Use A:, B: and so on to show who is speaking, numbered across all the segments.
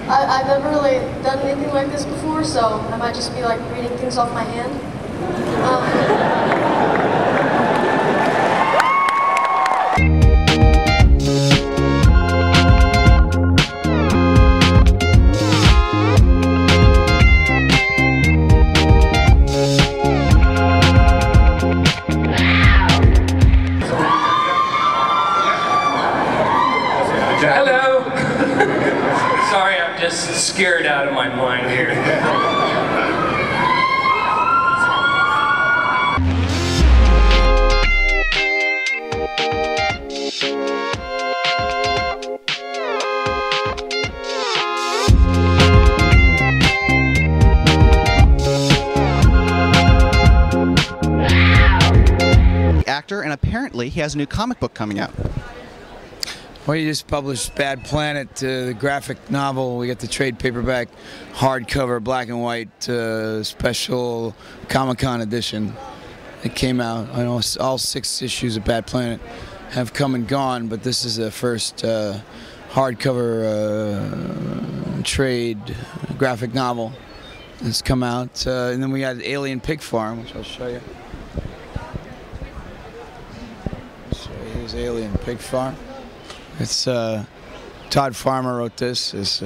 A: I've never really done anything like this before, so I might just be like reading things off my hand.
B: Hello! Sorry, I'm just scared out of my mind here.
C: Actor, and apparently he has a new comic book coming out.
D: Well, you just published Bad Planet, the graphic novel. We got the trade paperback, hardcover, black and white, special Comic-Con edition. It came out. I know all 6 issues of Bad Planet have come and gone, but this is the first hardcover trade graphic novel that's come out. And then we got Alien Pig Farm, which I'll show you. So here's Alien Pig Farm. It's Todd Farmer wrote this. It's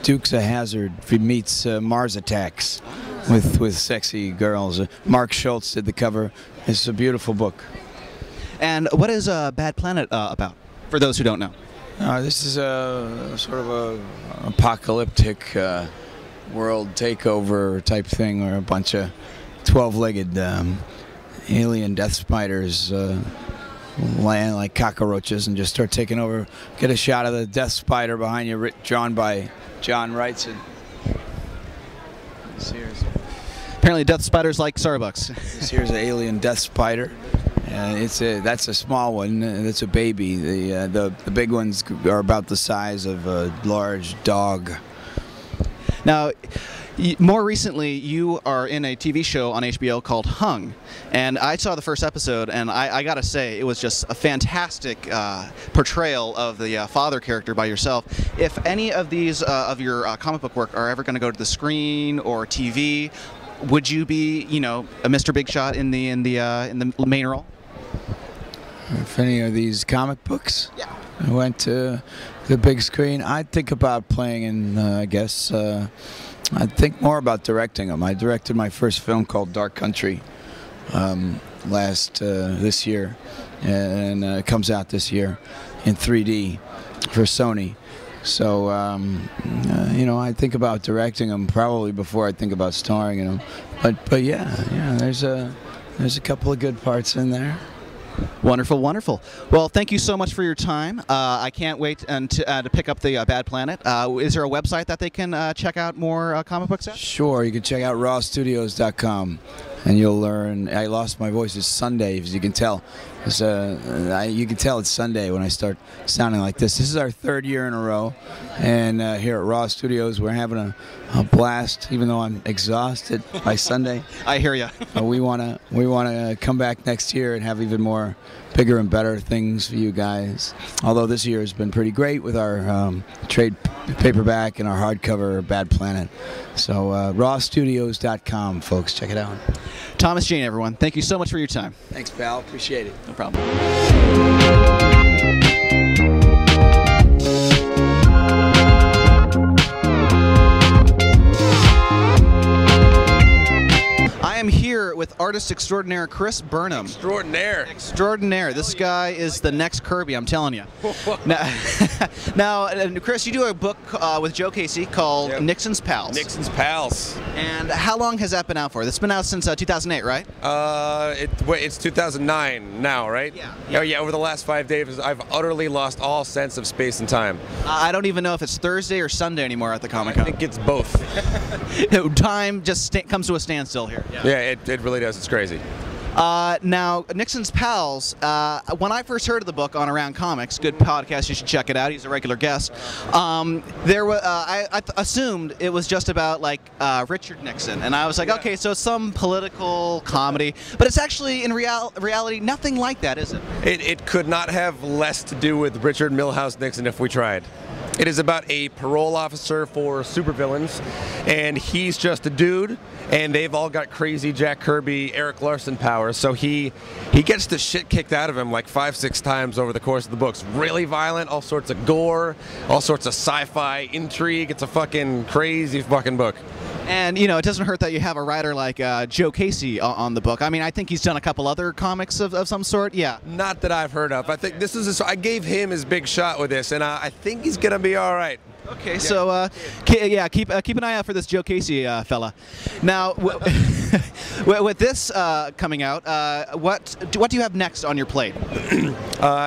D: Dukes of Hazzard meets Mars Attacks with sexy girls. Mark Schultz did the cover. It's a beautiful book.
C: And what is Bad Planet about, for those who don't know?
D: This is a sort of a apocalyptic world takeover type thing, where a bunch of 12-legged alien death spiders land like cockroaches and just start taking over. Get a shot of the death spider behind you, drawn by John Wrightson.
C: Apparently death spiders like Starbucks.
D: This here's an alien death spider. That's a small one. That's a baby. The big ones are about the size of a large dog.
C: Now, more recently, you are in a TV show on HBO called Hung, and I saw the first episode, and I gotta say, it was just a fantastic portrayal of the father character by yourself. If any of these of your comic book work are ever going to go to the screen or TV, would you be, you know, a Mr. Big Shot in the main role?
D: If any of these comic books
C: Yeah.
D: went to the big screen, I'd think about playing in. I guess. I'd think more about directing them. I directed my first film called Dark Country this year, and it comes out this year in 3D for Sony. So you know, I think about directing them probably before I think about starring in them. But yeah, there's a couple of good parts in there.
C: Wonderful, wonderful. Well, thank you so much for your time. I can't wait to pick up the Bad Planet. Is there a website that they can check out more comic books at?
D: Sure, you can check out rawstudios.com, and you'll learn. I lost my voice. It's Sunday, as you can tell. You can tell it's Sunday when I start sounding like this. This is our 3rd year in a row, and here at Raw Studios, we're having a blast. Even though I'm exhausted by Sunday,
C: I hear you.
D: we wanna come back next year and have even more, bigger and better things for you guys. Although this year has been pretty great with our trade paperback and our hardcover Bad Planet. So rawstudios.com, folks, check it out.
C: Thomas Jane, everyone. Thank you so much for your time.
D: Thanks, pal. Appreciate it.
C: No problem. I am here with artist extraordinaire Chris Burnham. Extraordinaire. This guy is the next Kirby, I'm telling you. Now, Chris, you do a book with Joe Casey called Nixon's Pals.
E: Nixon's Pals.
C: And how long has that been out for? That's been out since 2008, right?
E: It's 2009 now, right?
C: Yeah.
E: Oh, yeah, over the last 5 days, I've utterly lost all sense of space and time.
C: I don't even know if it's Thursday or Sunday anymore at the Comic-Con.
E: I think it's both.
C: Time just comes to a standstill here.
E: Yeah, it really does. It's crazy.
C: Now, Nixon's Pals, when I first heard of the book on Around Comics, good podcast, you should check it out, he's a regular guest, I assumed it was just about, like, Richard Nixon, and I was like, okay, so some political comedy, but it's actually, in reality, nothing like that, is it?
E: It could not have less to do with Richard Milhouse Nixon if we tried. It is about a parole officer for supervillains, and he's just a dude, and they've all got crazy Jack Kirby, Eric Larson powers, so he gets the shit kicked out of him like 5-6 times over the course of the books. Really violent, all sorts of gore, all sorts of sci-fi intrigue. It's a fucking crazy fucking book.
C: And, you know, it doesn't hurt that you have a writer like Joe Casey on the book. I mean, I think he's done a couple other comics of some sort, yeah.
E: Not that I've heard of. I think this is I gave him his big shot with this, and I think he's going to be all right.
C: Okay, so keep an eye out for this Joe Casey fella. Now, with this coming out, what do you have next on your plate?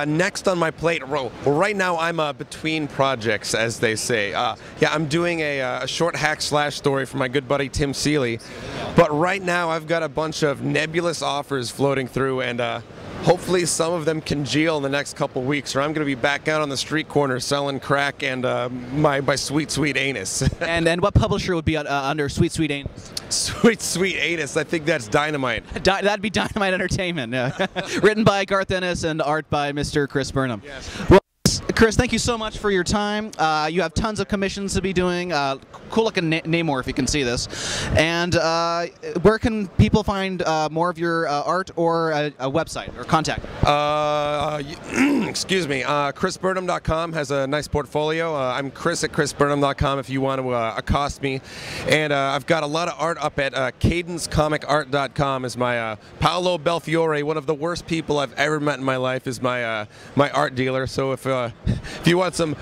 E: Next on my plate, well, right now I'm between projects, as they say. Yeah, I'm doing a short hack slash story for my good buddy Tim Seeley, but right now I've got a bunch of nebulous offers floating through, and hopefully some of them congeal in the next couple weeks, or I'm going to be back out on the street corner selling crack and my sweet, sweet anus.
C: and what publisher would be under Sweet, Sweet Anus?
E: Sweet, sweet anus. I think that's Dynamite.
C: That'd be Dynamite Entertainment. Written by Garth Ennis and art by Mr. Chris Burnham.
E: Yes.
C: Well, Chris, thank you so much for your time. You have tons of commissions to be doing. Cool looking Namor, if you can see this. And where can people find more of your art or a website or contact?
E: Excuse me. ChrisBurnham.com has a nice portfolio. I'm Chris at ChrisBurnham.com if you want to accost me. And I've got a lot of art up at CadenceComicArt.com. Is my Paolo Belfiore, one of the worst people I've ever met in my life, is my my art dealer. So if you want some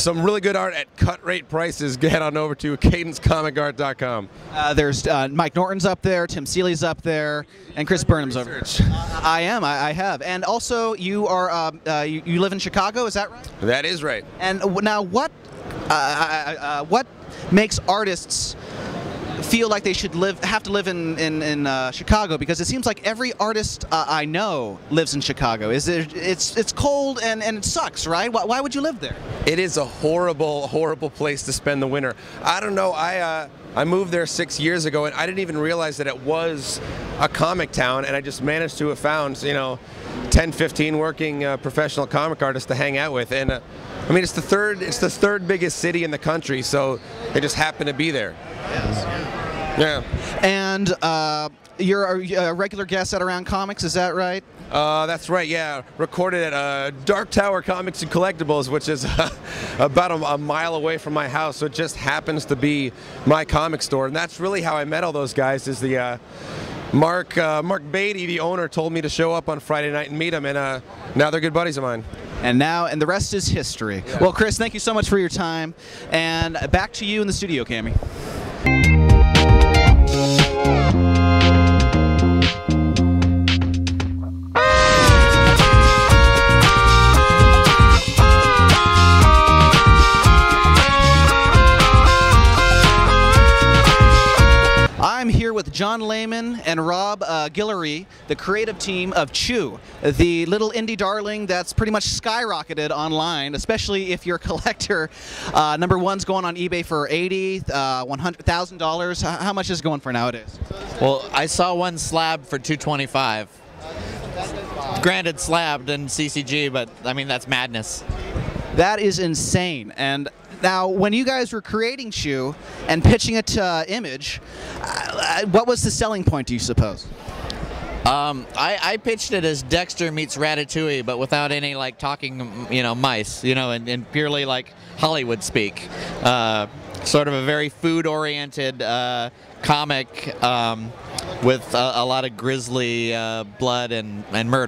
E: really good art at cut rate prices, head on over to CadenceComicArt.com.
C: There's Mike Norton's up there, Tim Seeley's up there, and Chris Burnham's over there. I have. And also, you are you live in Chicago, is that right?
E: That is right.
C: And now, what makes artists feel like they should have to live in Chicago? Because it seems like every artist I know lives in Chicago. It's cold and it sucks, right? Why would you live there?
E: It is a horrible, horrible place to spend the winter. I don't know. I moved there 6 years ago, and I didn't even realize that it was a comic town, and I just managed to have found, 10, 15 working professional comic artists to hang out with. And I mean, it's the third biggest city in the country, so they just happen to be there.
C: Yes.
E: Yeah.
C: And you're a regular guest at Around Comics, is that right?
E: That's right, yeah. Recorded at Dark Tower Comics and Collectibles, which is about a mile away from my house, so it just happens to be my comic store. And that's really how I met all those guys, is the Mark Beatty, the owner, told me to show up on Friday night and meet him, and now they're good buddies of mine.
C: And the rest is history.
E: Yeah.
C: Well, Chris, thank you so much for your time, and back to you in the studio, Cammy. I'm here with John Layman and Rob Guillory, the creative team of Chew, the little indie darling that's pretty much skyrocketed online, especially if you're a collector. Number one's going on eBay for $80,000, $100,000. How much is it going for nowadays?
F: Well, I saw one slab for $225. Granted, slabbed in CCG, but I mean, that's madness.
C: That is insane. And now, when you guys were creating Chew and pitching it to Image, what was the selling point, do you suppose?
F: I pitched it as Dexter meets Ratatouille, but without any like talking, mice, and purely like Hollywood speak. Sort of a very food-oriented comic with a lot of grisly blood and murder.